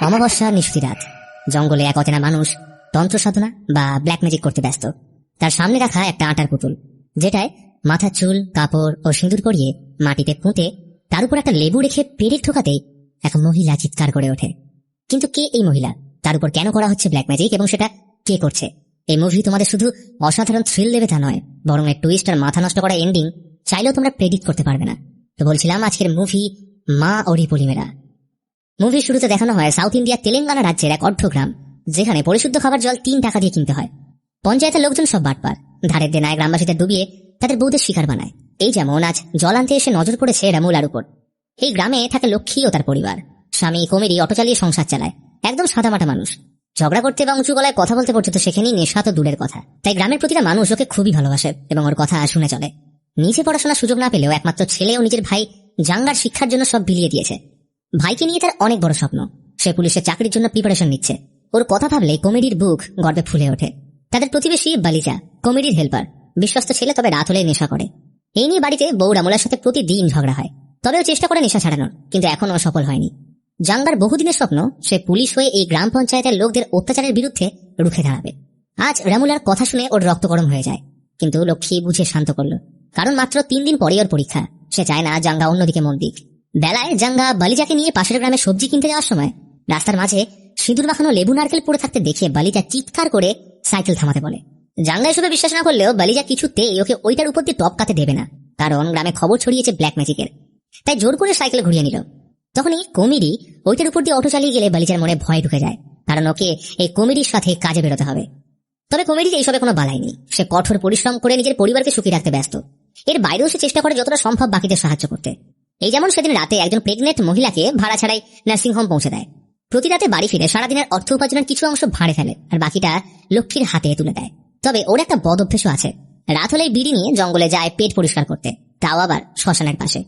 অমাবস্যা নিশুতি রাত। জঙ্গলে এক অচেনা মানুষ তন্ত্র সাধনা বা ব্ল্যাক ম্যাজিক করতে ব্যস্ত। তার সামনে রাখা একটা আটার পুতুল, যেটায় মাথার চুল, কাপড় ও সিঁদুর পরিয়ে মাটিতে পুঁতে তার উপর একটা লেবু রেখে পেরেক ঠোকাতেই এক মহিলা চিৎকার করে ওঠে। কিন্তু কে এই মহিলা? তার উপর কেন করা হচ্ছে ব্ল্যাক ম্যাজিক এবং সেটা কে করছে? এই মুভি তোমাদের শুধু অসাধারণ থ্রিল দেবে তা নয়, বরং এর টুইস্ট আর মাথা নষ্ট করা এন্ডিং চাইলেও তোমরা প্রেডিক্ট করতে পারবে না। তো বলছিলাম, আজকের মুভি মা ওরি পলিমেরা। মুভির শুরুতে দেখানো হয় সাউথ ইন্ডিয়ার তেলেঙ্গানা রাজ্যের এক অর্ধ গ্রাম, যেখানে পরিশুদ্ধ খাবার জল 3 টাকা দিয়ে কিনতে হয়। পঞ্চায়েতের লোকজন সব বাটপার, ধারের দেনায় গ্রামবাসীদের ডুবিয়ে তাদের বউদের শিকার বানায়। এই যেমন আজ জল আনতে এসে নজর পড়েছে রামুলার উপর। এই গ্রামে থাকে লক্ষ্মী ও তার পরিবার। স্বামী কমেডি অটো চালিয়ে সংসার চালায়, একদম সাদামাটা মানুষ। ঝগড়া করতে বা উঁচু গলায় কথা বলতে পর্যন্ত শেখেনি, নেশা তো দূরের কথা। তাই গ্রামের প্রতিটা মানুষ ওকে খুবই ভালোবাসে এবং ওর কথা শুনে চলে। নিজে পড়াশোনার সুযোগ না পেলেও একমাত্র ছেলে ও নিজের ভাই জাঙ্গার শিক্ষার জন্য সব বিলিয়ে দিয়েছে। ভাইকে নিয়ে তার অনেক বড় স্বপ্ন, সে পুলিশের চাকরির জন্য প্রিপারেশন নিচ্ছে। ওর কথা ভাবলেই কমেডির বুক গর্বে ফুলে ওঠে। তাদের প্রতিবেশী বালিজা, কমেডির হেল্পার, বিশ্বস্ত ছেলে, তবে রাত হলে নেশা করে। এই নিয়ে বাড়িতে বউ রামুলার সাথে প্রতিদিন ঝগড়া হয়, তবেও চেষ্টা করে নেশা ছাড়ানোর, কিন্তু এখনও সফল হয়নি। জাঙ্গার বহুদিনের স্বপ্ন সে পুলিশ হয়ে এই গ্রাম পঞ্চায়েতের লোকদের অত্যাচারের বিরুদ্ধে রুখে দাঁড়াবে। আজ রামুলার কথা শুনে ওর রক্ত গরম হয়ে যায়, কিন্তু লক্ষ্মী বুঝে শান্ত করল, কারণ মাত্র 3 দিন পরেই ওর পরীক্ষা। সে চায় না জাঙ্গা অন্যদিকে মন দিক। বেলায় জাঙ্গা বালিজাকে নিয়ে পাশের গ্রামে সবজি কিনতে যাওয়ার সময় রাস্তার মাঝে সিঁদুর মাখানো লেবু নারকেল পড়ে থাকতে দেখে বালিজা চিৎকার করে সাইকেল থামাতে বলে। জাঙ্গা এসবে বিশ্বাস না করলেও বালিজা কিছুতেই ওকে ওইটার উপর দিয়ে টপকাতে দেবে না, কারণ গ্রামে খবর ছড়িয়েছে ব্ল্যাক ম্যাজিকের। তাই জোর করে সাইকেল ঘুরিয়ে নিল। তখনই কমেডি ওইটার উপর দিয়ে অটো চালিয়ে গেলে বালিজার মনে ভয় ঢুকে যায়, কারণ ওকে এই কমেডির সাথে কাজে বেরোতে হবে। তবে কমেডির এইসবে কোনো বালাই নেই। সে কঠোর পরিশ্রম করে নিজের পরিবারকে সুখী রাখতে ব্যস্ত। এর বাইরেও সে চেষ্টা করে যতটা সম্ভব বাকিদের সাহায্য করতে। এই যেমন সেদিন রাতে একজন প্রেগনেন্ট মহিলাকে ভাড়া ছাড়াই নার্সিংহোম পৌঁছে দেয়। প্রতি রাতে বাড়ি ফিরে সারাদিনের অর্থ উপার্জনের কিছু অংশ ভাড়ে ফেলে, আর বাকিটা লক্ষ্মীর হাতে তুলে দেয়। তবে ওর একটা বদ অভ্যেসও আছে, রাত হলেই বিড়ি নিয়ে জঙ্গলে যায় পেট পরিষ্কার করতে, তাও আবার শ্মশানের পাশে।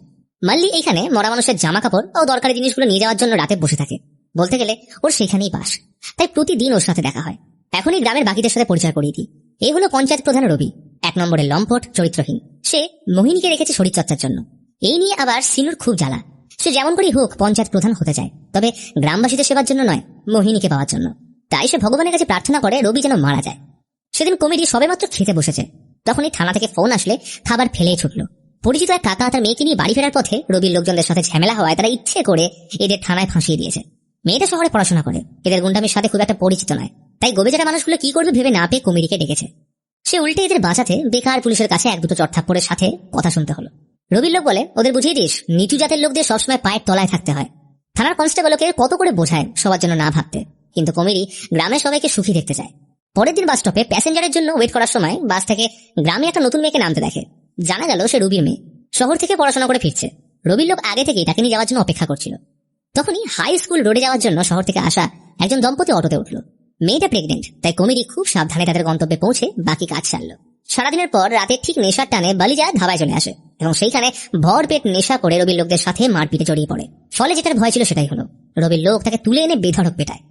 মাল্লি এইখানে মরা মানুষের জামা কাপড় ও দরকারি জিনিসগুলো নিয়ে যাওয়ার জন্য রাতে বসে থাকে। বলতে গেলে ওর সেখানেই বাস, তাই প্রতিদিন ওর সাথে দেখা হয়। এখনই গ্রামের বাকিদের সাথে পরিচয় করিয়ে দিই। এই হলো পঞ্চায়েত প্রধান রবি, 1 নম্বরের লম্পট, চরিত্রহীন। সে মোহিনীকে রেখেছে শরীরচর্চার জন্য। এই নিয়ে আবার সিনুর খুব জ্বালা। সে যেমন করেই হোক পঞ্চায়েত প্রধান হতে চায়, তবে গ্রামবাসীদের সেবার জন্য নয়, মোহিনীকে পাওয়ার জন্য। তাই সে ভগবানের কাছে প্রার্থনা করে রবি যেন মারা যায়। সেদিন কমেডি সবেমাত্র খেতে বসেছে, তখনই থানা থেকে ফোন আসলে খাবার ফেলেই ছুটল। পরিচিত এক কাকা তার মেয়েকে নিয়ে বাড়ি ফেরার পথে রবির লোকজনদের সাথে ঝামেলা হওয়ায় তারা ইচ্ছে করে এদের থানায় ফাঁসিয়ে দিয়েছে। মেয়েটা শহরে পড়াশোনা করে, এদের গুন্ডামির সাথে খুব একটা পরিচিত নয়, তাই গোবেচারা মানুষগুলো কি করবে ভেবে না পেয়ে কমেডিকে ডেকেছে। সে উল্টে এদের বাঁচাতে বেকার পুলিশের কাছে 1-2 চড়থাপ্পড়ের সাথে কথা শুনতে হলো। রবির লোক বলে, ওদের বুঝিয়ে দিস নিচু জাতের লোকদের সবসময় পায়ের তলায় থাকতে হয়। থানার কনস্টেবলকে কত করে বোঝায় সবার জন্য না ভাবতে, কিন্তু কমেডি গ্রামের সবাইকে সুখী দেখতে চায়। পরের দিন বাস স্টপে প্যাসেঞ্জারের জন্য ওয়েট করার সময় বাস থেকে গ্রামে একটা নতুন মেয়েকে নামতে দেখে। জানা গেল সে রবির মেয়ে, শহর থেকে পড়াশোনা করে ফিরছে। রবির লোক আগে থেকেই তাকে নিয়ে যাওয়ার জন্য অপেক্ষা করছিল। তখনই হাই স্কুল রোডে যাওয়ার জন্য শহর থেকে আসা একজন দম্পতি অটোতে উঠল। মেয়েটা প্রেগনেন্ট, তাই কমেডি খুব সাবধানে তাদের গন্তব্যে পৌঁছে বাকি কাজ সারল। সারাদিনের পর রাতে ঠিক নেশার টানে বালিজা ধাবায় চলে আসে এবং সেইখানে ভর পেট নেশা করে রবির লোকদের সাথে মারপিটে জড়িয়ে পড়ে। ফলে যেটার ভয় ছিল সেটাই হলো, রবির লোক তাকে তুলে এনে বেধড়ক পেটায়।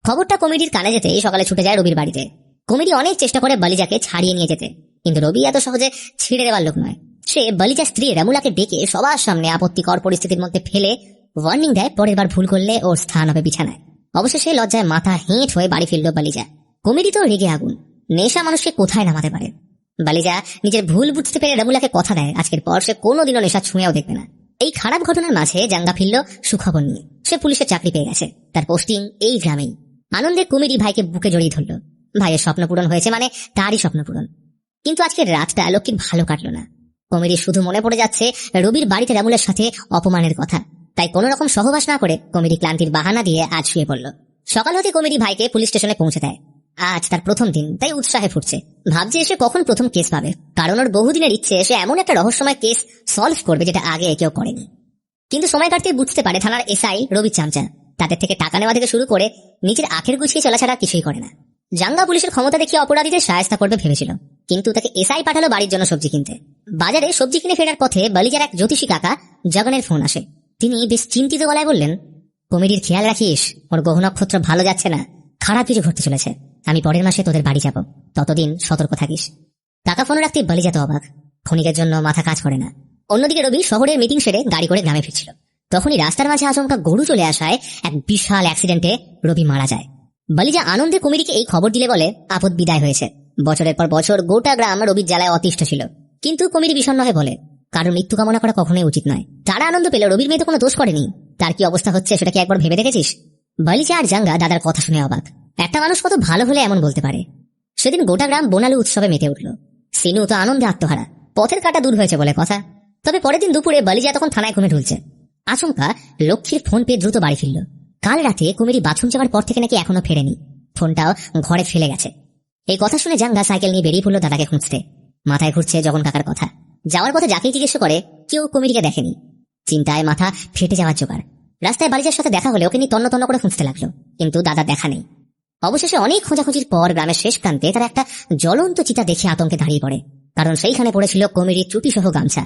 খবরটা কমেডির কানে যেতেই সকালে ছুটে যায় রবির বাড়িতে। কমেডি অনেক চেষ্টা করে বালিজাকে ছাড়িয়ে নিয়ে যেতে, কিন্তু রবি এত সহজে ছেড়ে দেওয়ার লোক নয়। সে বালিজার স্ত্রী রামুলাকে ডেকে সবার সামনে আপত্তিকর পরিস্থিতির মধ্যে ফেলে ওয়ার্নিং দেয়, পরের বার ভুল করলে ওর স্থান হবে বিছানায়। অবশেষে লজ্জায় মাথা হেঁট হয়ে বাড়ি ফিরল বালিজা। কমেডি তো রেগে আগুন, নেশা মানুষকে কোথায় নামাতে পারে। বালিজা নিজের ভুল বুঝতে পেরে রামুলাকে কথা দেয় আজকের পর সে কোনোদিনও নেশা ছুঁয়েও দেখবে না। এই খারাপ ঘটনার মাঝে জাঙ্গা ফিরল সুখবর নিয়ে। সে পুলিশের চাকরি পেয়ে গেছে, তার পোস্টিং এই গ্রামেই। আনন্দে কমেডি ভাইকে বুকে জড়িয়ে ধরল। ভাইয়ের স্বপ্ন পূরণ হয়েছে মানে তারই স্বপ্ন পূরণ। কিন্তু আজকের রাতটা লক্ষ্মীর ভালো কাটলো না। কমেডি শুধু মনে পড়ে যাচ্ছে রবির বাড়িতে রামুলার সাথে অপমানের কথা। তাই কোনো রকম সহবাস না করে কমেডি ক্লান্তির বাহানা দিয়ে আজ শুয়ে পড়ল। সকাল হতে কমেডি ভাইকে পুলিশ স্টেশনে পৌঁছে দেয়। আজ তার প্রথম দিন, তাই উৎসাহে ফুটছে। ভাবছে এসে কখন প্রথম কেস পাবে, কারণ ওর বহুদিনের ইচ্ছে সে এমন একটা রহস্যময় কেস সলভ করবে যেটা আগে কেউ করেনি। কিন্তু সময় কাটতে বুঝতে পারে থানার এসআই রবি চামচা তাদের থেকে টাকা নেওয়া থেকে শুরু করে নিজের আখের গুছিয়ে চলা ছাড়া কিছুই করে না। জাঙ্গা পুলিশের ক্ষমতা দেখিয়ে অপরাধীদের সাহায্য করবে ভেবেছিল, কিন্তু তাকে এসআই পাঠালো বাড়ির জন্য সবজি কিনতে। বাজারে সবজি কিনে ফেরার পথে বালিজার এক জ্যোতিষী কাকা জগনের ফোন আসে। তিনি বেশ চিন্তিত গলায় বললেন, কমেডির খেয়াল রাখিস, ওর গ্রহ নক্ষত্র ভালো যাচ্ছে না, খারাপ কিছু ঘটতে চলেছে। আমি পরের মাসে তোদের বাড়ি যাব, ততদিন সতর্ক থাকিস। টাকা ফোন রাখতে বালিজা তো অবাক, ক্ষণিকের জন্য মাথা কাজ করে না। অন্যদিকে রবি শহরের মিটিং সেরে গাড়ি করে গ্রামে ফিরছিল। তখনই রাস্তার মাঝে আচমকা গরু চলে আসায় এক বিশাল অ্যাক্সিডেন্টে রবি মারা যায়। বালিজা আনন্দে কুমিরীকে এই খবর দিলে বলে আপদ বিদায় হয়েছে। বছরের পর বছর গোটা গ্রাম রবির জ্বালায় অতিষ্ঠ ছিল, কিন্তু কুমিরী বিষণ্ণ হয়ে বলে কারণ মৃত্যু কামনা করা কখনোই উচিত নয়। তারা আনন্দ পেল রবির মেয়ে তো কোনো দোষ করেনি, তার কি অবস্থা হচ্ছে সেটা কি একবার ভেবে দেখেছিস? বালিজা আর জাঙ্গা দাদার কথা শুনে অবাক। একটা মানুষ কত ভালো হলে এমন বলতে পারে। সেদিন গোটা গ্রাম বোনালু উৎসবে মেতে উঠল। সিনু তো আনন্দে আত্মহারা, পথের কাটা দূর হয়েছে বলে কথা। তবে পরের দিন দুপুরে বালিজা তখন থানায় ঘুমে ঢুলছে। আচমকা লক্ষ্মীর ফোন পেয়ে দ্রুত বাড়ি ফিরল। কাল রাতে কুমিরী বাথরুম যাওয়ার পর থেকে নাকি এখনো ফেরেনি, ফোনটাও ঘরে ফেলে গেছে। এই কথা শুনে জাঙ্গা সাইকেল নিয়ে বেরিয়ে পড়লো দাদাকে খুঁজতে। মাথায় ঘুরছে জগন কাকার কথা। যাওয়ার পথে যাকেই জিজ্ঞেস করে কেউ কুমিরীকে দেখেনি। চিন্তায় মাথা ফেটে যাওয়ার জোগাড়। রাস্তায় বালিজার সাথে দেখা হলে ওকে নিয়ে তন্ন তন্ন করে খুঁজতে লাগলো, কিন্তু দাদা দেখা নেই। অবশেষে অনেক খোঁজাখুঁজির পর গ্রামের শেষ প্রান্তে তারা একটা জ্বলন্ত চিতা দেখে আতঙ্কে দাঁড়িয়ে পড়ে, কারণ সেইখানে পড়েছিল কুমিরীর চুটি সহ গামছা।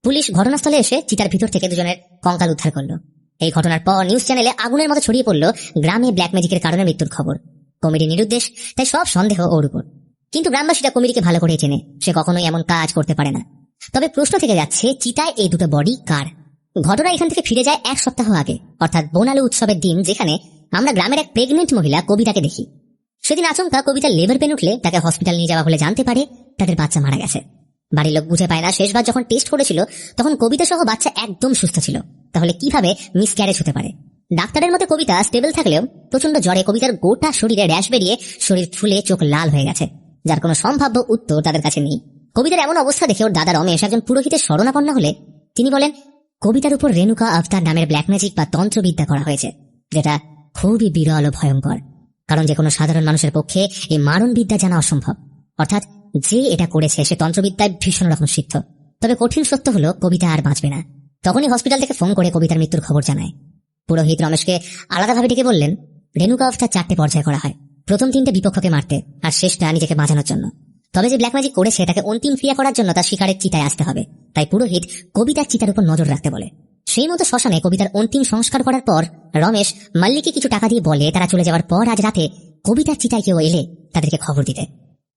পুলিশ ঘটনাস্থলে এসে চিতার ভিতর থেকে দুজনের কঙ্কাল উদ্ধার করলো। এই ঘটনার পর নিউজ চ্যানেলে আগুনের মতো ছড়িয়ে পড়ল গ্রামে ব্ল্যাক ম্যাজিকের কারণে মৃত্যুর খবর। কুমিরী নিরুদ্দেশ, তাই সব সন্দেহ ওর উপর। কিন্তু গ্রামবাসীরা কুমিরীকে ভালো করে চেনে, সে কখনোই এমন কাজ করতে পারে না। তবে প্রশ্ন থেকে যাচ্ছে চিতায় এই দুটো বডি কার? ঘটনা এখান থেকে ফিরে যায় 1 সপ্তাহ আগে, অর্থাৎ বোনালু উৎসবের দিন, যেখানে আমরা গ্রামের এক প্রেগনেন্ট মহিলা কবিতাকে দেখি। সেদিন আচমকা কবিতার লেবার পেন উঠলে তাকে হসপিটাল নিয়ে যাওয়া হলে জানতে পারে তাদের বাচ্চা মারা গেছে। বাড়ির লোক বুঝে পায় না, শেষবার যখন টেস্ট করেছিল তখন কবিতা সহ বাচ্চা একদম সুস্থ ছিল, তাহলে কিভাবে মিসক্যারেজ হতে পারে? ডাক্তারের মতে কবিতা স্টেবল থাকলেও প্রচন্ড জ্বরে কবিতার গোটা শরীরে র্যাশ বেরিয়ে শরীর ফুলে চোখ লাল হয়ে গেছে, যার কোনো সম্ভাব্য উত্তর তাদের কাছে নেই। কবিতার এমন অবস্থা দেখে ওর দাদা রমেশ একজন পুরোহিতের শরণাপন্ন হলে তিনি বলেন কবিতার উপর রেণুকা আফতার নামের ব্ল্যাক ম্যাজিক বা তন্ত্রবিদ্যা করা হয়েছে, যেটা খুবই বিরল ও ভয়ঙ্কর। কারণ যে কোনো সাধারণ মানুষের পক্ষে এই মারণ বিদ্যা জানা অসম্ভব, অর্থাৎ যে এটা করেছে সে তন্ত্রবিদ্যায় ভীষণ রকম সিদ্ধ। তবে কঠিন সত্য হলো কবিতা আর বাঁচবে না। তখনই হসপিটাল থেকে ফোন করে কবিতার মৃত্যুর খবর জানায়। পুরোহিত রমেশকে আলাদাভাবে ডেকে বললেন রেণুকা আফতার 4টে পর্যায়ে করা হয়, প্রথম 3টে বিপক্ষকে মারতে, আর শেষটা নিজেকে বাঁচানোর জন্য। তবে যে ব্ল্যাক ম্যাজিক করেছে তাকে অন্তিম ক্রিয়া করার জন্য তার শিকারের চিতায় আসতে হবে, তাই পুরোহিত কবিতার চিতার উপর নজর রাখতে বলে। সেই মতো শ্মশানে কবিতার অন্তিম সংস্কার করার পর রমেশ মাল্লিকে কিছু টাকা দিয়ে বলে তারা চলে যাওয়ার পর আজ রাতে কবিতার চিতায় কেউ এলে তাদেরকে খবর দিতে।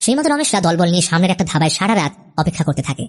সেই মতো রমেশরা দলবল নিয়ে সামনের একটা ধাবায় সারা রাত অপেক্ষা করতে থাকে।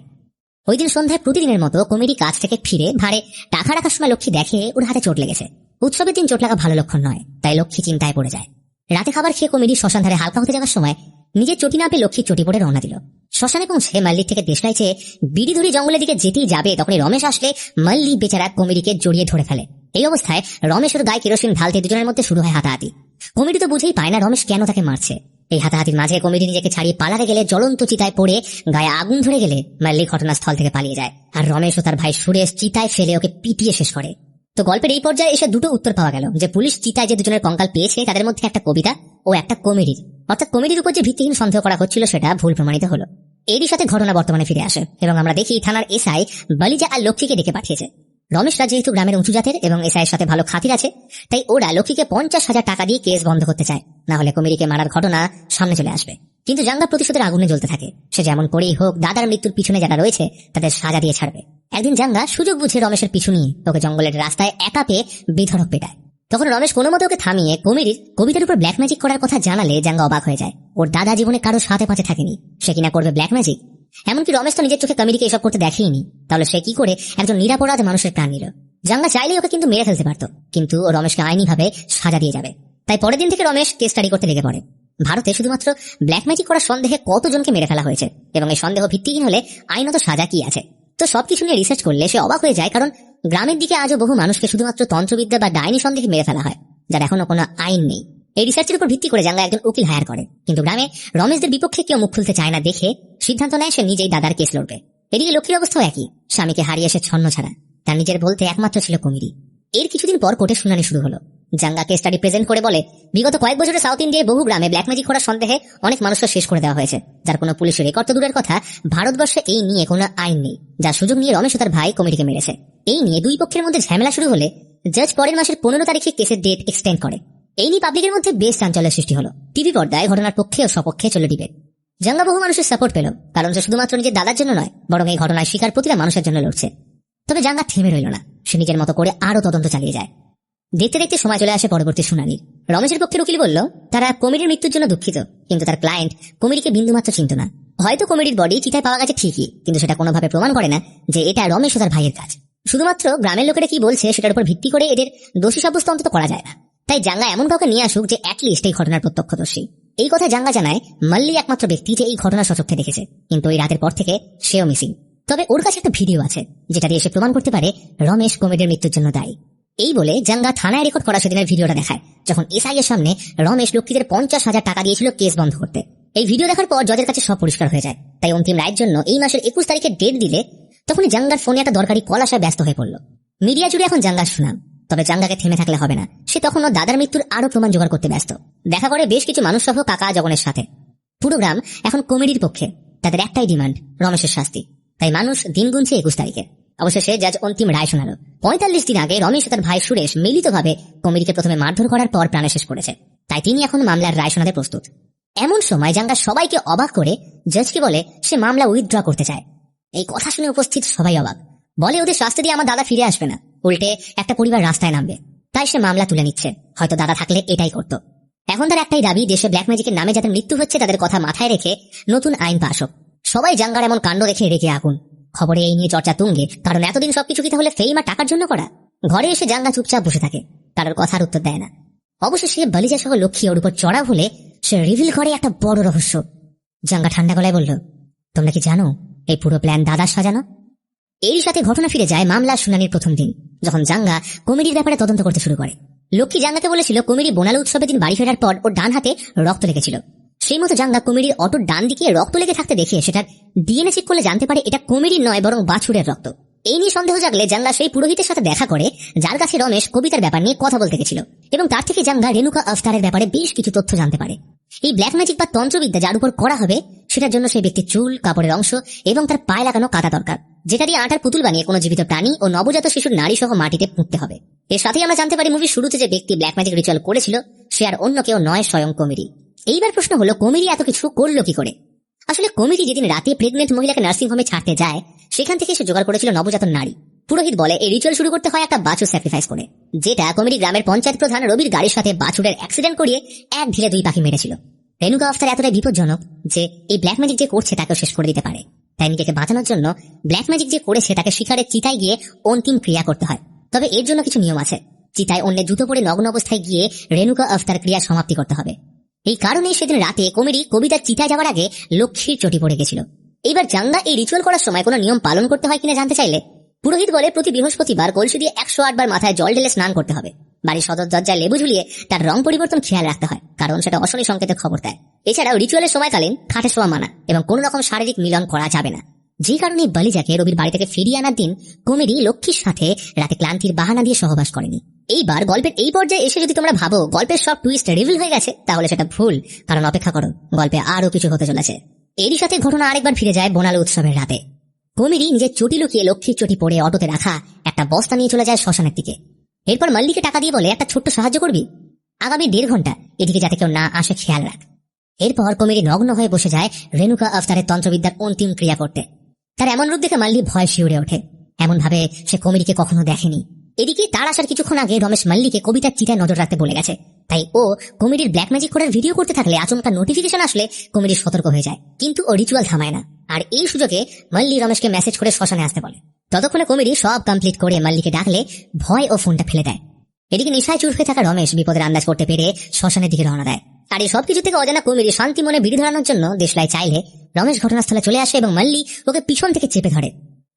ওই দিন সন্ধ্যায় প্রতিদিনের মতো কমিটি কাজ থেকে ফিরে ভাড়ে টাকা রাখার সময় লক্ষ্মী দেখে ওর হাতে চোট লেগেছে। উৎসবের দিন চোট লাগা ভালো লক্ষণ নয়, তাই লক্ষ্মী চিন্তায় পড়ে যায়। রাতে খাবার খেয়ে কমিটি শ্মশান ধারে হালকা হতে যাওয়ার সময় নিজের চটি না পেয়ে লক্ষ্মী চটি পড়ে রওনা দিল। শ্মশানে পৌঁছে মাল্লির থেকে দেশলাই চেয়ে বিড়ি ধরি জঙ্গলের দিকে যেতেই যাবে, তখনই রমেশ আসলে মাল্লি বেচারা কমিটিকে জড়িয়ে ধরে ফেলে। এই অবস্থায় রমেশের গায়ে কেরোসিন ঢালতে দুজনের মধ্যে শুরু হয় হাতাহাতি। কমিটি তো বুঝেই পায় না রমেশ কেন তাকে মারছে। এই হাতাহাতির মাঝে কমিটি নিজেকে ছাড়িয়ে পালাতে গেলে জ্বলন্ত চিতায় পড়ে গায়ে আগুন ধরে গেলে মাল্লি ঘটনাস্থল থেকে পালিয়ে যায়, আর রমেশ ও তার ভাই সুরেশ চিতায় ফেলে ওকে পিটিয়ে শেষ করে। তো গল্পের এই পর্যায়ে এসে দুটো উত্তর পাওয়া গেল, যে পুলিশ চিতায় যে দুজনের কঙ্কাল পেয়েছে তাদের মধ্যে একটা কবিতা ও একটা কমেডির, অর্থাৎ কমেডির উপর যে ভিত্তিহীন সন্দেহ করা হচ্ছিল সেটা ভুল প্রমাণিত হলো। এরই সাথে ঘটনা বর্তমানে ফিরে আসে এবং আমরা দেখি থানার এসআই বালিজা আর লক্ষ্মীকে ডেকে পাঠিয়েছে। রমেশরা যেহেতু গ্রামের উঁচু জাতের এবং এসআইয়ের সাথে ভালো খাতির আছে, তাই ওরা লক্ষ্মীকে 50,000 টাকা দিয়ে কেস বন্ধ করতে চায়, না হলে কমিটিকে মারার ঘটনা সামনে চলে আসবে। কিন্তু জাঙ্গা প্রতিশোধের আগুনে জ্বলতে থাকে। সে যেমন করেই হোক দাদার মৃত্যুর পিছনে যারা রয়েছে তাদের সাজা দিয়ে ছাড়বে। একদিন জাঙ্গা সুযোগ বুঝে রমেশের পিছু নিয়ে ওকে জঙ্গলের রাস্তায় একা পেয়ে বেধড়ক পেটায়। তখন রমেশ কোনো মতো ওকে থামিয়ে কমিটির কবিতার উপর ব্ল্যাক ম্যাজিক করার কথা জানালে জাঙ্গা অবাক হয়ে যায়। ওর দাদা জীবনে কারো সাথে পাঁচে থাকেনি, সে কিনা করবে ব্ল্যাক ম্যাজিক। এমনকি রমেশ তো নিজের চোখে কমিটিকে এসব করতে দেখেইনি, তাহলে সে কি করে একজন নিরাপরাধ মানুষের প্রাণ নিল? জাঙ্গা চাইলেই ওকে কিন্তু মেরে ফেলতে পারত, কিন্তু ও রমেশকে আইনি ভাবে সাজা দিয়ে যাবে। তাই পরের দিন থেকে রমেশ কেস স্টাডি করতে লেগে পড়ে। ভারতে শুধুমাত্র ব্ল্যাক ম্যাজিক করার সন্দেহে কতজনকে মেরে ফেলা হয়েছে এবং এই সন্দেহ ভিত্তিহীন হলে আইনত সাজা কি আছে। তো সবকিছু নিয়ে রিসার্চ করলে সে অবাক হয়ে যায়, কারণ গ্রামের দিকে আজও বহু মানুষকে শুধুমাত্র তন্ত্রবিদ্যা বা ডাইনি সন্দেহে মেরে ফেলা হয়, যার এখনো কোনো আইন নেই। এই রিসার্চের উপর ভিত্তি করে জাঙ্গা একজন উকিল হায়ার করে, কিন্তু গ্রামে রমেশদের বিপক্ষে কেউ মুখ খুলতে চায় না দেখে সিদ্ধান্ত নেয় সে নিজেই দাদার কেস লড়বে। এদিকে লক্ষ্মীর অবস্থাও একই, স্বামীকে হারিয়ে সে ছন্ন ছাড়া, তার নিজের বলতে একমাত্র ছিল কমিটি। এর কিছুদিন পর কোর্টে শুনানি শুরু হলো। জাঙ্গা কেস স্টাডি প্রেজেন্ট করে বলে বিগত কয়েক বছরে সাউথ ইন্ডিয়ায় বহু গ্রামে ব্ল্যাক ম্যাজিক করার সন্দেহে অনেক মানুষকে শেষ করে দেওয়া হয়েছে, যার কোনো পুলিশের রেকর্ড তো দূরের কথা, ভারতবর্ষে এই নিয়ে কোনো আইন নেই, যার সুযোগ নিয়ে রমেশ ও তার ভাই কমিটিকে মেরেছে। এই নিয়ে দুই পক্ষের মধ্যে ঝামেলা শুরু হলে জাজ পরের মাসের 15 তারিখে কেসের ডেট এক্সটেন্ড করে। এই নিয়ে পাবলিকের মধ্যে বেশ চাঞ্চল্যের সৃষ্টি হলো। টিভি পর্দায় ঘটনার পক্ষে ও সপক্ষে চলে ডিবেট। জাঙ্গা বহু মানুষের সাপোর্ট পেল, কারণ সে শুধুমাত্র নিজের দাদার জন্য নয়, বরং এই ঘটনায় শিকার প্রতিটা মানুষের জন্য লড়ছে। তবে জাঙ্গা থেমে রইল না, সে নিজের মতো করে আরো তদন্ত চালিয়ে যায়। দেখতে দেখতে সময় চলে আসে পরবর্তী শুনানির। রমেশের পক্ষের উকিল বলল তারা কমিটির মৃত্যুর জন্য দুঃখিত, কিন্তু তার ক্লায়েন্ট কমিটিকে বিন্দুমাত্র চিনত না। হয়তো কমিটির বডি চিতায় পাওয়া গেছে ঠিকই, কিন্তু সেটা কোনোভাবে প্রমাণ করে না যে এটা রমেশ ও তার ভাইয়ের কাজ। শুধুমাত্র গ্রামের লোকেরা কি বলছে সেটার উপর ভিত্তি করে এদের দোষী সাব্যস্ত অন্তত করা যায় না। তাই জাঙ্গা এমন কাউকে নিয়ে আসুক যে অ্যাটলিস্ট এই ঘটনার প্রত্যক্ষদর্শী। এই কথা জাঙ্গা জানায় মাল্লি একমাত্র ব্যক্তি যে এই ঘটনা সচক্ষে দেখেছে, কিন্তু এই রাতের পর থেকে সেও মিসিং। তবে ওর কাছে একটা ভিডিও আছে যেটা দিয়ে সে প্রমাণ করতে পারে রমেশ কমিডির মৃত্যুর জন্য দায়ী। এই বলে জাঙ্গা থানায় রেকর্ড করা সেদিনের ভিডিওটা দেখায়, যখন এসআই এর সামনে রমেশ লক্ষ্মীদের 50,000 টাকা দিয়েছিল কেস বন্ধ করতে। এই ভিডিও দেখার পর জজের কাছে সব পরিষ্কার হয়ে যায়। তাই অন্তিম রায়ের জন্য এই মাসের 21 তারিখে ডেট দিলে তখনই জাঙ্গার ফোনে একটা দরকারি কল আসায় ব্যস্ত হয়ে পড়ল। মিডিয়া জুড়ে এখন জাঙ্গার সুনাম। তবে জাঙ্গাকে থেমে থাকলে হবে না, সে তখন ওর দাদার মৃত্যুর আরো প্রমাণ জোগাড় করতে ব্যস্ত। দেখা করে বেশ কিছু মানুষ সহ কাকা জগনের সাথে। পুরো গ্রাম এখন কমেডির পক্ষে, তাদের একটাই ডিমান্ড রমেশের শাস্তি। তাই মানুষ দিন গুনছে 21 তারিখে। অবশেষে জাজ অন্তিম রায় শোনালো। 45 দিন আগে রমেশ ও তার ভাই সুরেশ মিলিতভাবে কমেডিকে প্রথমে মারধর করার পর প্রাণে শেষ করেছে। তাই তিনি এখন মামলার রায় শোনাতে প্রস্তুত। এমন সময় জাঙ্গা সবাইকে অবাক করে জজকে বলে সে মামলা উইথড্র করতে চায়। এই কথা শুনে উপস্থিত সবাই অবাক। বলে ওদের শাস্তি দিয়ে আমার দাদা ফিরে আসবে না, উল্টে একটা পরিবার রাস্তায় নামবে। তাই সে মামলা তুলে নিচ্ছে। হয়তো দাদা থাকলে এটাই করত। এখন তার একটাই দাবি, দেশে ব্ল্যাক ম্যাজিকের নামে যাদের মৃত্যু হচ্ছে তাদের কথা মাথায় রেখে নতুন আইন পাস হোক। সবাই জাঙ্গার এমন কাণ্ড দেখে রেখে আগুন। খবরে এই নিয়ে চর্চা তুঙ্গে, কারণ এতদিন সবকিছু কি তাহলে ফেম আর টাকার জন্য করা? ঘরে এসে জাঙ্গা চুপচাপ বসে থাকে, কারোর কথার উত্তর দেয় না। অবশেষে বালিজা সহ লক্ষ্মী ওর উপর চড়া হলে সে রিভিল করে একটা বড় রহস্য। জাঙ্গা ঠান্ডা গলায় বলল, তোমরা কি জানো এই পুরো প্ল্যান দাদার সাজানো? এরই সাথে ঘটনা ফিরে যায় মামলার শুনানির প্রথম দিন, যখন জাঙ্গা কমেডির ব্যাপারে তদন্ত করতে শুরু করে। লক্ষ্মী জাঙ্গাকে বলেছিল কমেডি বোনালু উৎসবের দিন বাড়ি ফেরার পর ওর ডান হাতে রক্ত লেগেছিল। সেই মতো জাঙ্গা কমেডির অটোর ডান দিকে রক্ত লেগে থাকতে দেখে সেটার ডিএনএ চেক করলে জানতে পারে এটা কমেডির নয় বরং বাছুরের রক্ত। এই নিয়ে সন্দেহ জাগলে জাঙ্গা সেই পুরোহিতের সাথে দেখা করে, যার কাছে রমেশ কবিতার ব্যাপার নিয়ে কথা বলতে গেছিল, এবং তার থেকে জাঙ্গা রেণুকা আফতারের ব্যাপারে বেশ কিছু তথ্য জানতে পারে। এই ব্ল্যাক ম্যাজিক বা তন্ত্রবিদ্যা যার উপর করা হবে সেটার জন্য সেই ব্যক্তির চুল, কাপড়ের অংশ এবং তার পায়ে লাগানো কাদা দরকার, যেটা দিয়ে আটার পুতুল বানিয়ে কোনো জীবিত প্রাণী ও নবজাত শিশুর নারী সহ মাটিতে পুঁততে হবে। এর সাথেই আমরা জানতে পারি মুভির শুরুতে যে ব্যক্তি ব্ল্যাক ম্যাজিক রিচুয়াল করেছিল সে আর অন্য কেউ নয়, স্বয়ং কমেডি। এইবার প্রশ্ন হলো, কমেডি এত কিছু করলো কি করে? আসলে কমেডি যেদিন রাতে প্রেগনেন্ট মহিলাকে নার্সিং হোমে ছাড়তে যায় সেখান থেকে সে জোগাড় করেছিল নবজাতক নারী। পুরোহিত বলে এই রিচুয়াল শুরু করতে হয় একটা বাছুর স্যাক্রিফাইস করে, যেটা কমেডি গ্রামের পঞ্চায়েত প্রধান রবির গাড়ির সাথে বাছুরের অ্যাক্সিডেন্ট করিয়ে এক ঢিলে 2 পাখি মেরেছিল। রেণুকা আফতার এতটাই বিপজ্জনক যে এই ব্ল্যাক ম্যাজিক যে করছে তাকেও শেষ করে দিতে পারে। তাই নিজেকে বাঁচানোর জন্য ব্ল্যাক ম্যাজিক যে করেছে তাকে শিকারের চিতায় গিয়ে অন্তিম ক্রিয়া করতে হয়। তবে এর জন্য কিছু নিয়ম আছে। চিতায় অন্যের জুতো পরে নগ্ন অবস্থায় গিয়ে রেণুকা আফতার ক্রিয়া সমাপ্তি করতে হবে। এই কারণেই সেদিন রাতে কমেডি কবিতার চিতায় যাওয়ার আগে লক্ষ্মীর চটি পড়ে গেছিল। এইবার জাঙ্গা এই রিচুয়াল করার সময় কোনো নিয়ম পালন করতে হয় কিনা জানতে চাইলে পুরোহিত বলে প্রতি বৃহস্পতিবার কলসি দিয়ে 108 বার মাথায় জল ঢেলে স্নান করতে হবে। বাড়ির সদর দরজায় লেবু ঝুলিয়ে তার রং পরিবর্তন খেয়াল রাখতে হয়, কারণ সেটা অশনি সংকেতের খবর দেয়। এছাড়াও রিচুয়ালের সময়কালীন খাটে শোয়া মানা এবং কোনো রকম শারীরিক মিলন করা যাবে না। যে কারণে বালিজাকে রবির বাড়ি থেকে ফিরিয়ে আনার দিন কমেডি লক্ষ্মীর সাথে রাতে ক্লান্তির বাহানা দিয়ে সহবাস করেনি। এইবার গল্পের এই পর্যায়ে এসে যদি তোমরা ভাবো গল্পের সব টুইস্ট রিভিল হয়ে গেছে, তাহলে সেটা ভুল, কারণ অপেক্ষা করো, গল্পে আরো কিছু হতে চলেছে। এরই সাথে ঘটনা আরেকবার ফিরে যায় বোনালু উৎসবের রাতে। কমেডি নিজের চটি লুকিয়ে লক্ষ্মীর চটি পরে অটোতে রাখা একটা বস্তা নিয়ে চলে যায় শ্মশানের দিকে। এরপর মাল্লিকে টাকা দিয়ে বলে একটা ছোট্ট সাহায্য করবি, আগামী 1.5 ঘন্টা এদিকে যাতে কেউ না আসে খেয়াল রাখ। এরপর কমেডি নগ্ন হয়ে বসে যায় রেণুকা আফতারের তন্ত্রবিদ্যার অন্তিম ক্রিয়া করতে। তার এমন রূপ দেখে মাল্লি ভয় শিউরে ওঠে, এমন ভাবে সে কমেডিকে কখনো দেখেনি। এদিকে তার আসার কিছুক্ষণ আগে রমেশ মাল্লিকে কবিতার চিতায় নজর রাখতে বলে গেছে। তাই ও কমেডির ব্ল্যাক ম্যাজিক করার ভিডিও করতে থাকলে আচমকা নোটিফিকেশন আসলে কমেডি সতর্ক হয়ে যায়, কিন্তু ও রিচুয়াল থামায় না। আর এই সুযোগে মাল্লি রমেশকে মেসেজ করে শ্মশানে আসতে বলে। ততক্ষণে কমেডি সব কমপ্লিট করে মাল্লিকে ডাকলে ভয় ও ফোনটা ফেলে দেয়। এদিকে নিশায় চুর হয়ে থাকা রমেশ বিপদের আন্দাজ করতে পেরে শ্মশানের দিকে রওনা দেয়। আর এই সবকিছু থেকে অজানা কমেডি শান্তি মনে বিড়ি ধরানোর জন্য দেশলাই চাইলে রমেশ ঘটনাস্থলে চলে আসে এবং মাল্লি ওকে পিছন থেকে চেপে ধরে।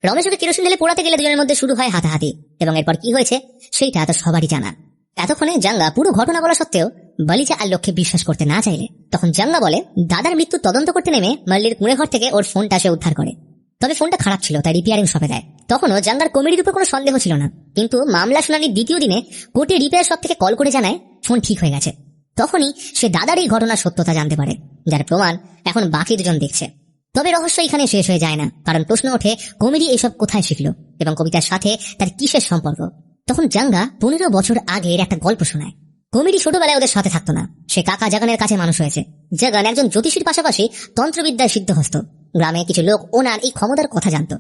রমেশ ওকে কেরোসিন ঢেলে পোড়াতে গেলে দুজনের মধ্যে শুরু হয় হাতাহাতি, এবং এরপর কি হয়েছে সেইটা তো সবারই জানা। এতক্ষণে জাঙ্গা পুরো ঘটনা বলা সত্ত্বেও বালিজা আর লক্ষ্যে বিশ্বাস করতে না চাইলে তখন জাঙ্গা বলে দাদার মৃত্যু তদন্ত করতে নেমে মাল্লির কুঁড়ে ঘর থেকে ওর ফোনটা সে উদ্ধার করে। তবে ফোনটা খারাপ ছিল, তাই রিপেয়ারিং শপে দেয়। তখনও জাঙ্গার কমেডির উপর কোনো সন্দেহ ছিল না, কিন্তু মামলা শুনানির দ্বিতীয় দিনে কোর্টে রিপেয়ার শপ থেকে কল করে জানায় ফোন ঠিক হয়ে গেছে। তখনই সে দাদার এই ঘটনার সত্যতা জানতে পারে, যার প্রমাণ এখন বাকি দুজন দেখছে। তবে রহস্য এখানে শেষ হয়ে যায় না, কারণ প্রশ্ন ওঠে কমেডি এসব কোথায় শিখল এবং কবিতার সাথে তার কিসের সম্পর্ক। তখন জাঙ্গা 15 বছর আগের একটা গল্প শোনায়। কমেডি ছোটবেলায় ওদের সাথে থাকতো না, সে কাকা জাগানের কাছে মানুষ হয়েছে। জাগান একজন জ্যোতিষীর পাশাপাশি তন্ত্রবিদ্যায় সিদ্ধহস্ত। গ্রামে কিছু লোক ওনার এই ক্ষমতার কথা জানত।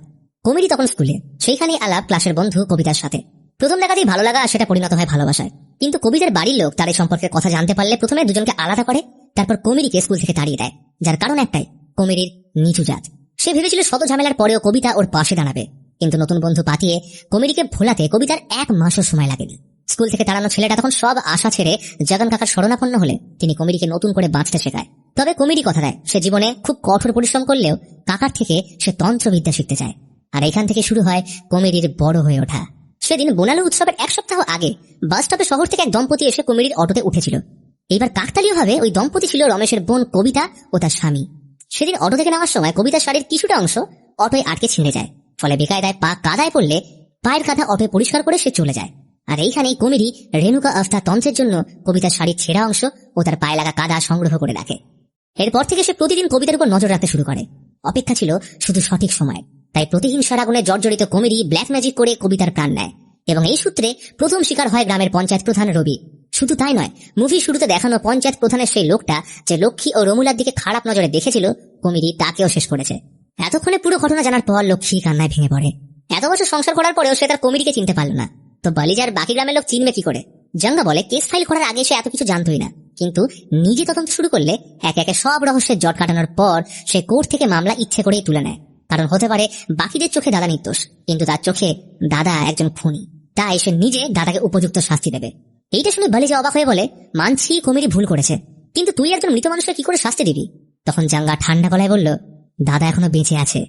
কমেডি তখন স্কুলে, সেইখানেই আলাপ ক্লাসের বন্ধু কবিতার সাথে। প্রথম দেখাতেই ভালো লাগা সেটা পরিণত হয় ভালোবাসায়। কিন্তু কবিতার বাড়ির লোক তার এই সম্পর্কের কথা জানতে পারলে প্রথমে দুজনকে আলাদা করে, তারপর কমেডিকে স্কুল থেকে তাড়িয়ে দেয়। যার কারণ একটাই, কমেডির নিচু জাত। সে ভেবেছিল শত ঝামেলার পরেও কবিতা ওর পাশে দাঁড়াবে। কিন্তু নতুন বন্ধু পাতিয়ে কমিডিকে ভোলাতে কবিতার 1 মাসও সময় লাগেনি। স্কুল থেকে তাড়ানো ছেলেটা তখন সব আশা ছেড়ে জগন কাকার শরণাপন্ন হলে তিনি কমিডিকে নতুন করে বাঁচতে শেখায়। তবে কমিডি কথা দেয় সে জীবনে খুব কঠোর পরিশ্রম করলেও কাকার থেকে সে তন্ত্রবিদ্যা শিখতে চায়। আর এখান থেকে শুরু হয় কমিডির বড় হয়ে ওঠা। সেদিন বোনালু উৎসবের 1 সপ্তাহ আগে বাস স্টপে শহর থেকে এক দম্পতি এসে কমিডির অটোতে উঠেছিল। এইবার কাকতালীয় ভাবে ওই দম্পতি ছিল রমেশের বোন কবিতা ও তার স্বামী। সেদিন অটো থেকে নামার সময় কবিতার শাড়ির কিছুটা অংশ অটোয় আটকে ছিঁড়ে যায়, ফলে বেকায়দায় পা কাদায় পড়লে পায়ের কাঁধা অটোয় পরিষ্কার করে সে চলে যায়। আর এইখানেই কমিডি রেণুকা আস্থা তন্ত্রের জন্য কবিতার শাড়ির ছেঁড়া অংশ ও তার পায়ে লাগা কাদা সংগ্রহ করে রাখে। এরপর থেকে সে প্রতিদিন কবিতার উপর নজর রাখতে শুরু করে। অপেক্ষা ছিল শুধু সঠিক সময়। তাই প্রতিহিংসার আগুনে জর্জরিত কমিডি ব্ল্যাক ম্যাজিক করে কবিতার প্রাণ নেয় এবং এই সূত্রে প্রথম শিকার হয় গ্রামের পঞ্চায়েত প্রধান রবি। শুধু তাই নয়, মুভির শুরুতে দেখানো পঞ্চায়েত প্রধানের সেই লোকটা যে লক্ষ্মী ও রমুলার দিকে খারাপ নজরে দেখেছিল, কমিডি তাকেও শেষ করেছে। এতক্ষণে পুরো ঘটনা জানার পর লক্ষ্মী কান্নায় ভেঙে পড়ে। এত বছর সংসার করার পরেও সে তার কমিডিকে চিনতে পারল না। তো বালিজার বাকি গ্রামের লোক চিনবে কি করে? জাঙ্গা বলে কেস ফাইল করার আগে সে এত কিছু জানতোই না, কিন্তু নিজে তদন্ত শুরু করলে একে একে সব রহস্যের জট কাটানোর পর সে কোর্ট থেকে মামলা ইচ্ছে করেই তুলে নেয়। কারণ হতে পারে বাকিদের চোখে দাদা নির্দোষ, কিন্তু তার চোখে দাদা একজন খুনি। তাই সে নিজে দাদাকে উপযুক্ত শাস্তি দেবে। এইটা শুনে বালিজা অবাক হয়ে বলে, মানছি কমিডি ভুল করেছে, কিন্তু তুই একজন মৃত মানুষকে কি করে শাস্তি দিবি? তখন জাঙ্গা ঠান্ডা গলায় বলল, দাদা এখনো বেঁচে আছে।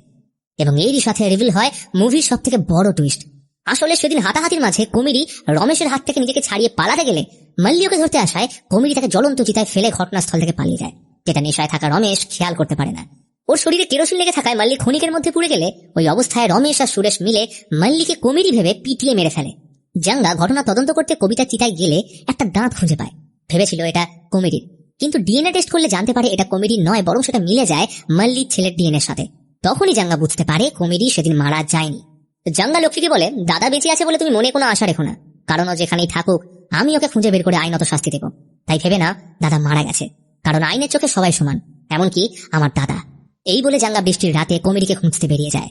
এবং এরই সাথে রিভিল হয় মুভির সব থেকে বড় টুইস্ট। আসলে সেদিন হাতাহাতির মাঝে কমিডি রমেশের হাত থেকে নিজেকে ছাড়িয়ে পালাতে গেলে মাল্লিওকে ধরতে আসায় কমিডি তাকে জ্বলন্ত চিতায় ফেলে ঘটনাস্থল থেকে পালিয়ে যায়, যেটা নেশায় থাকা রমেশ খেয়াল করতে পারে না। ওর শরীরে কেরোসিন লেগে থাকায় মাল্লি ক্ষণিকের মধ্যে পুড়ে গেলে ওই অবস্থায় রমেশ আর সুরেশ মিলে মাল্লিকে কমিডি ভেবে পিটিয়ে মেরে ফেলে। জাঙ্গা ঘটনা তদন্ত করতে কবিতার চিতায় গেলে একটা দাঁত খুঁজে পায়। ভেবেছিল এটা কমিডির, কিন্তু ডিএনএ টেস্ট করলে জানতে পারে এটা কমিডি নয়, বরং সেটা মিলে যায় মাল্লির ছেলের ডিএনএর সাথে। তখনই জাঙ্গা বুঝতে পারে কমিডি সেদিন মারা যায়নি। জাঙ্গা লক্ষ্মীকে বলে, দাদা বেঁচে আছে বলে তুমি মনে কোনো আশা রেখো না, কারণ ও যেখানেই থাকুক আমি ওকে খুঁজে বের করে আইনত শাস্তি দেব। তাই ভেবে না দাদা মারা গেছে, কারণ আইনের চোখে সবাই সমান, এমনকি আমার দাদা। এই বলে জাঙ্গা বৃষ্টির রাতে কমিডিকে খুঁজতে বেরিয়ে যায়।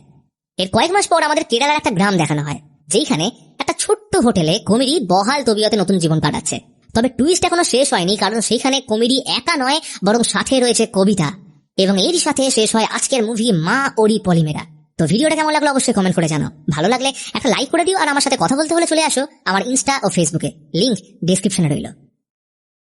এর কয়েক মাস পর আমাদের কেরালার একটা গ্রাম দেখানো হয়, যেখানে একটা ছোট্ট হোটেলে কমিডি বহাল তবিয়তে নতুন জীবন কাটাচ্ছে। তবে টুইস্ট এখনো শেষ হয়নি, কারণ সেখানে কমিডি একা নয়, বরং সাথে রয়েছে কবিতা। এবং এরই সাথে শেষ হয় আজকের মুভি মা ওরি পলিমেরা। তো ভিডিওটা কেমন লাগলো অবশ্যই কমেন্ট করে জানাও। ভালো লাগলে একটা লাইক করে দিও, আর আমার সাথে কথা বলতে হলে চলে আসো আমার ইনস্টা ও ফেসবুকে, লিংক ডেসক্রিপশনে রইল।